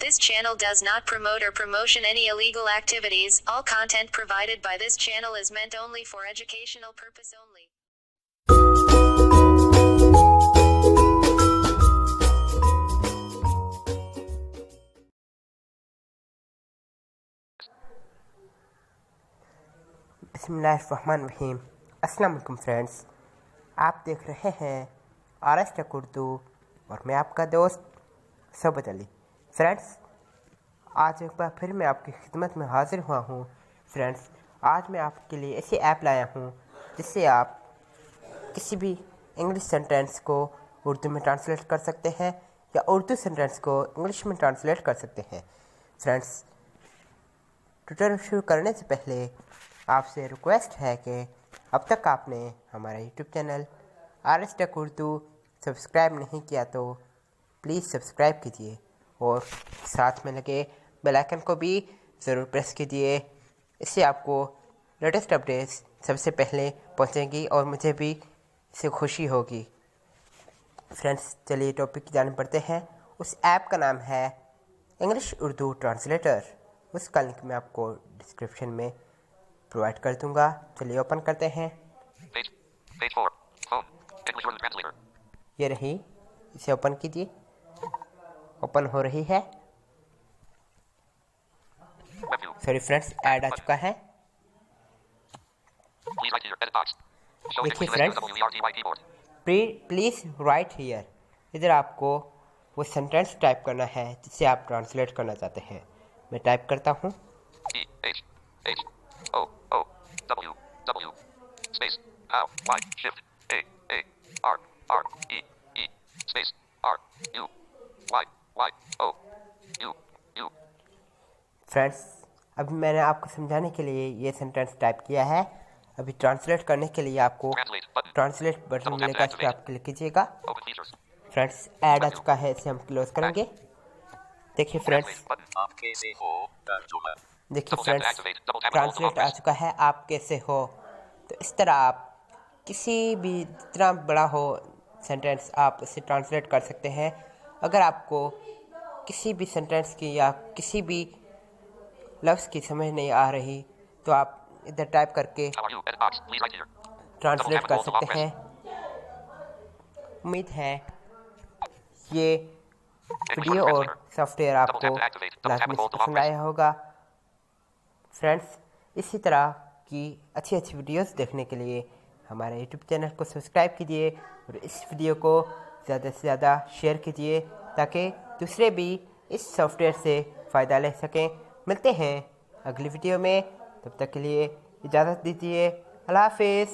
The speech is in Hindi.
This channel does not promote or promotion any illegal activities. All content provided by this channel is meant only for educational purpose only. बिस्मिल्लाहिर्रहमानिर्रहीम। अस्सलाम वालेकुम फ्रेंड्स, आप देख रहे हैं आरएस उर्दू और मैं आपका दोस्त सोबत अली। फ्रेंड्स, आज एक बार फिर मैं आपकी खिदमत में हाज़िर हुआ हूँ। फ्रेंड्स, आज मैं आपके लिए ऐसी ऐप लाया हूँ जिससे आप किसी भी इंग्लिश सेंटेंस को उर्दू में ट्रांसलेट कर सकते हैं या उर्दू सेंटेंस को इंग्लिश में ट्रांसलेट कर सकते हैं। फ्रेंड्स, ट्यूटोरियल शुरू करने से पहले आपसे रिक्वेस्ट है कि अब तक आपने हमारा YouTube channel RS Urdu subscribe नहीं किया तो प्लीज़ सब्सक्राइब कीजिए और साथ में लगे बेल आइकन को भी ज़रूर प्रेस कीजिए। इससे आपको लेटेस्ट अपडेट्स सबसे पहले पहुंचेंगी और मुझे भी इससे खुशी होगी। फ्रेंड्स, चलिए टॉपिक की जाने पड़ते हैं। उस ऐप का नाम है इंग्लिश उर्दू ट्रांसलेटर। उसका लिंक मैं आपको डिस्क्रिप्शन में प्रोवाइड कर दूंगा। चलिए ओपन करते हैं। ये रही, इसे ओपन कीजिए। ओपन हो रही है। सॉरी फ्रेंड्स, ऐड आ चुका है। देखिए फ्रेंड्स, प्लीज राइट हियर। इधर आपको वो सेंटेंस टाइप करना है जिसे आप ट्रांसलेट करना चाहते हैं। मैं टाइप करता हूँ। फ्रेंड्स, अभी मैंने आपको समझाने के लिए ये सेंटेंस टाइप किया है। अभी ट्रांसलेट करने के लिए आपको ट्रांसलेट बटन मिलेगा, इस पर आप क्लिक कीजिएगा। फ्रेंड्स, ऐड आ चुका है, इसे हम क्लोज करेंगे। देखिए फ्रेंड्स, ट्रांसलेट आ चुका है। आप कैसे हो? तो इस तरह आप किसी भी, जितना बड़ा हो सेंटेंस, आप इसे ट्रांसलेट कर सकते हैं। अगर आपको किसी भी सेंटेंस की या किसी भी लफ्ज़ की समझ नहीं आ रही तो आप इधर टाइप करके ट्रांसलेट कर सकते हैं। उम्मीद है ये वीडियो और सॉफ्टवेयर आपको लाजमी से पसंद आया होगा। फ्रेंड्स, इसी तरह की अच्छी अच्छी वीडियोस देखने के लिए हमारे यूट्यूब चैनल को सब्सक्राइब कीजिए और इस वीडियो को ज़्यादा से ज़्यादा शेयर कीजिए ताकि दूसरे भी इस सॉफ्टवेयर से फ़ायदा ले सकें। मिलते हैं अगली वीडियो में, तब तक के लिए इजाज़त दीजिए। अल्लाह हाफिज़।